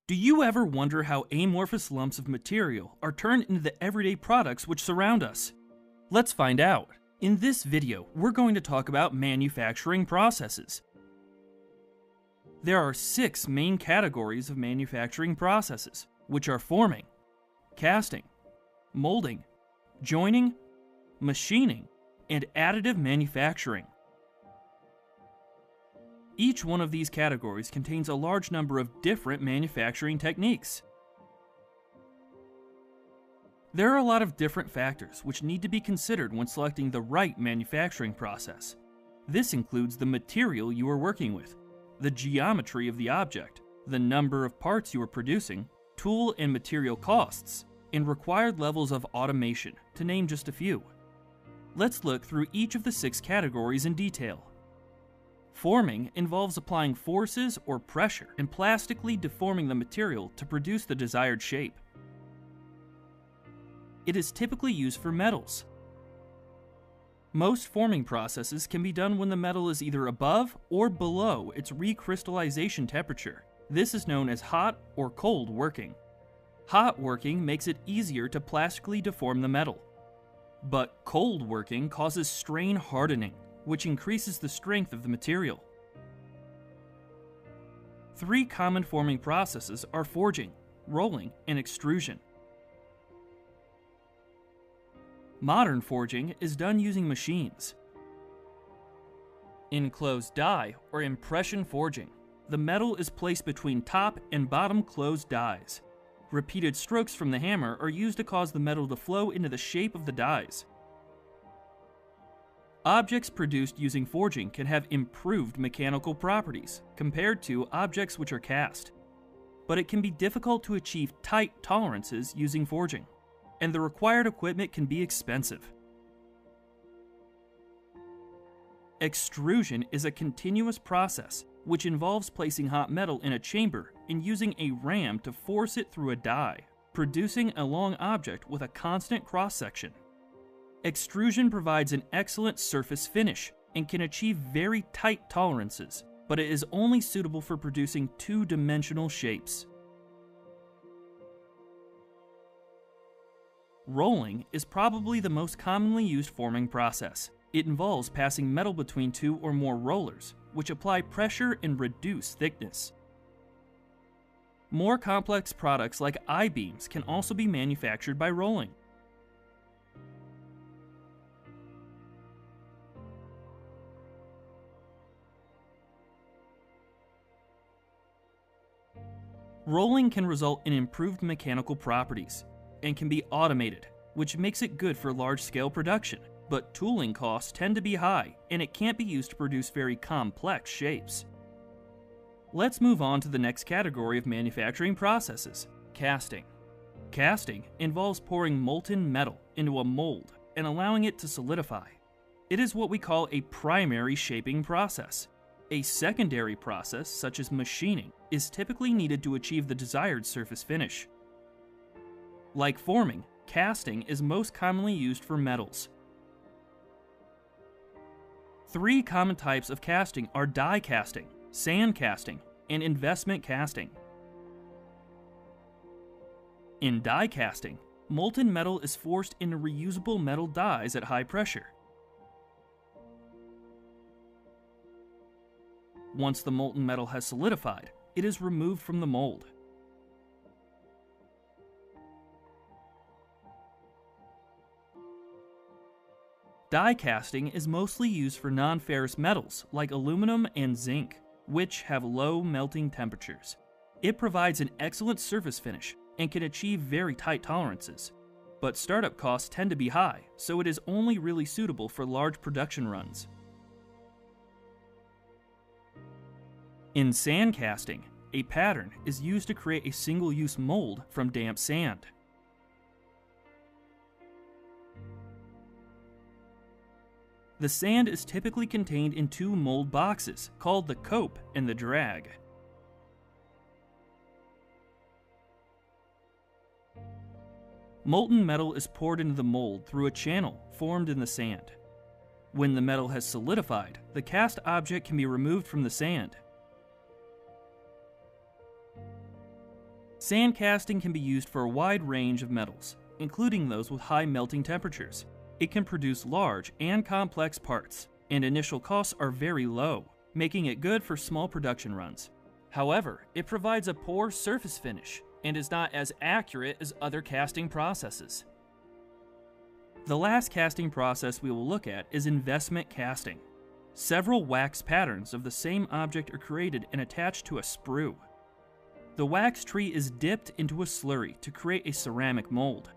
Do you ever wonder how amorphous lumps of material are turned into the everyday products which surround us? Let's find out. In this video, we're going to talk about manufacturing processes. There are 6 main categories of manufacturing processes, which are forming, casting, molding, joining, machining, and additive manufacturing. Each one of these categories contains a large number of different manufacturing techniques. There are a lot of different factors which need to be considered when selecting the right manufacturing process. This includes the material you are working with, the geometry of the object, the number of parts you are producing, tool and material costs, and required levels of automation, to name just a few. Let's look through each of the 6 categories in detail. Forming involves applying forces or pressure and plastically deforming the material to produce the desired shape. It is typically used for metals. Most forming processes can be done when the metal is either above or below its recrystallization temperature. This is known as hot or cold working. Hot working makes it easier to plastically deform the metal, but cold working causes strain hardening, which increases the strength of the material. 3 common forming processes are forging, rolling, and extrusion. Modern forging is done using machines. In closed die or impression forging, the metal is placed between top and bottom closed dies. Repeated strokes from the hammer are used to cause the metal to flow into the shape of the dies. Objects produced using forging can have improved mechanical properties compared to objects which are cast, but it can be difficult to achieve tight tolerances using forging, and the required equipment can be expensive. Extrusion is a continuous process which involves placing hot metal in a chamber and using a ram to force it through a die, producing a long object with a constant cross-section. Extrusion provides an excellent surface finish and can achieve very tight tolerances, but it is only suitable for producing 2-dimensional shapes. Rolling is probably the most commonly used forming process. It involves passing metal between 2 or more rollers, which apply pressure and reduce thickness. More complex products like I-beams can also be manufactured by rolling. Rolling can result in improved mechanical properties and can be automated, which makes it good for large-scale production, but tooling costs tend to be high and it can't be used to produce very complex shapes. Let's move on to the next category of manufacturing processes, casting. Casting involves pouring molten metal into a mold and allowing it to solidify. It is what we call a primary shaping process. A secondary process, such as machining, is typically needed to achieve the desired surface finish. Like forming, casting is most commonly used for metals. 3 common types of casting are die casting, sand casting, and investment casting. In die casting, molten metal is forced into reusable metal dies at high pressure. Once the molten metal has solidified, it is removed from the mold. Die casting is mostly used for non-ferrous metals like aluminum and zinc, which have low melting temperatures. It provides an excellent surface finish and can achieve very tight tolerances, but startup costs tend to be high, so it is only really suitable for large production runs. In sand casting, a pattern is used to create a single-use mold from damp sand. The sand is typically contained in 2 mold boxes called the cope and the drag. Molten metal is poured into the mold through a channel formed in the sand. When the metal has solidified, the cast object can be removed from the sand. Sand casting can be used for a wide range of metals, including those with high melting temperatures. It can produce large and complex parts, and initial costs are very low, making it good for small production runs. However, it provides a poor surface finish and is not as accurate as other casting processes. The last casting process we will look at is investment casting. Several wax patterns of the same object are created and attached to a sprue. The wax tree is dipped into a slurry to create a ceramic mold.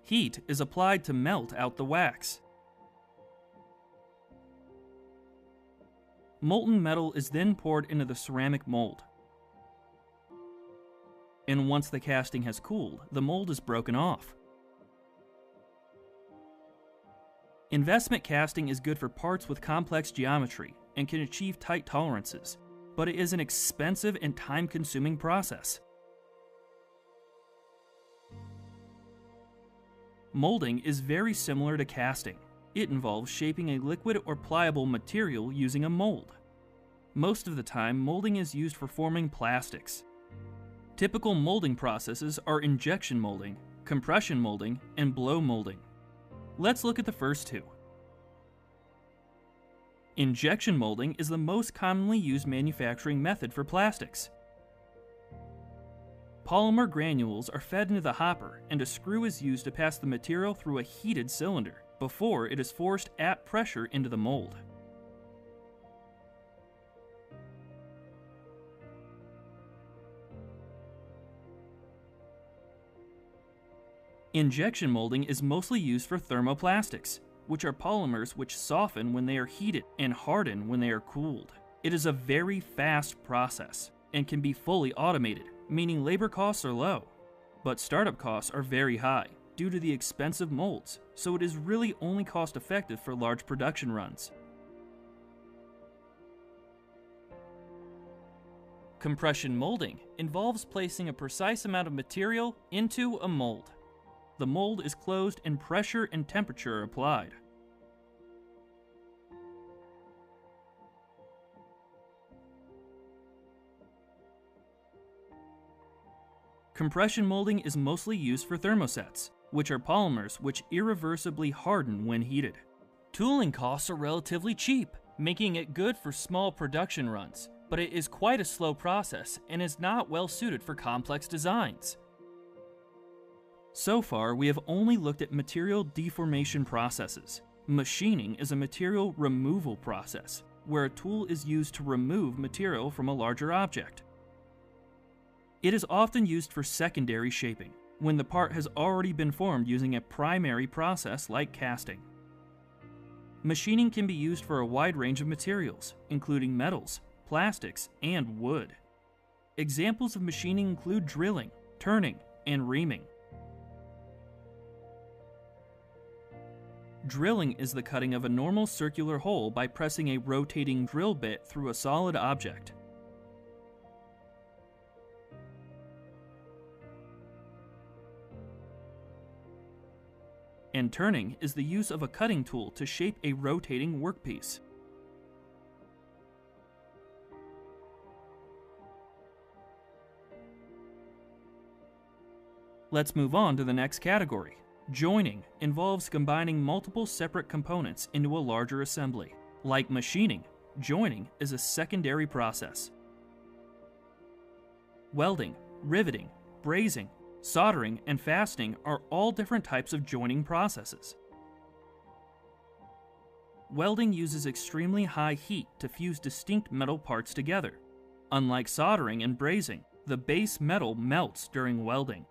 Heat is applied to melt out the wax. Molten metal is then poured into the ceramic mold. And once the casting has cooled, the mold is broken off. Investment casting is good for parts with complex geometry and can achieve tight tolerances, but it is an expensive and time-consuming process. Molding is very similar to casting. It involves shaping a liquid or pliable material using a mold. Most of the time, molding is used for forming plastics. Typical molding processes are injection molding, compression molding, and blow molding. Let's look at the first two. Injection molding is the most commonly used manufacturing method for plastics. Polymer granules are fed into the hopper, and a screw is used to pass the material through a heated cylinder before it is forced at pressure into the mold. Injection molding is mostly used for thermoplastics, which are polymers which soften when they are heated and harden when they are cooled. It is a very fast process and can be fully automated, meaning labor costs are low, but startup costs are very high due to the expensive molds, so it is really only cost effective for large production runs. Compression molding involves placing a precise amount of material into a mold. The mold is closed and pressure and temperature are applied. Compression molding is mostly used for thermosets, which are polymers which irreversibly harden when heated. Tooling costs are relatively cheap, making it good for small production runs, but it is quite a slow process and is not well suited for complex designs. So far, we have only looked at material deformation processes. Machining is a material removal process, where a tool is used to remove material from a larger object. It is often used for secondary shaping, when the part has already been formed using a primary process like casting. Machining can be used for a wide range of materials, including metals, plastics, and wood. Examples of machining include drilling, turning, and reaming. Drilling is the cutting of a normal circular hole by pressing a rotating drill bit through a solid object. And turning is the use of a cutting tool to shape a rotating workpiece. Let's move on to the next category. Joining involves combining multiple separate components into a larger assembly. Like machining, joining is a secondary process. Welding, riveting, brazing, soldering, and fastening are all different types of joining processes. Welding uses extremely high heat to fuse distinct metal parts together. Unlike soldering and brazing, the base metal melts during welding.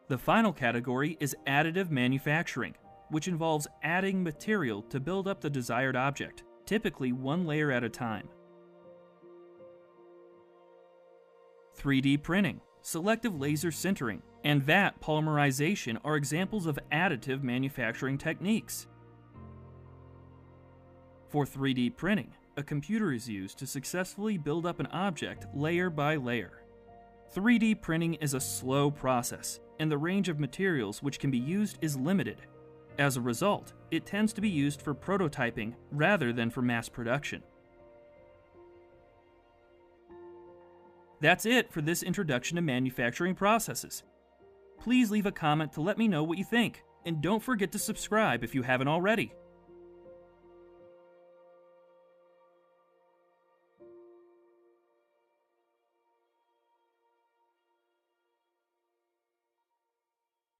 The final category is additive manufacturing, which involves adding material to build up the desired object, typically one layer at a time. 3D printing, selective laser sintering, and vat polymerization are examples of additive manufacturing techniques. For 3D printing, a computer is used to successfully build up an object layer by layer. 3D printing is a slow process, and the range of materials which can be used is limited, As a result, it tends to be used for prototyping rather than for mass production. That's it for this introduction to manufacturing processes. Please leave a comment to let me know what you think, and don't forget to subscribe if you haven't already.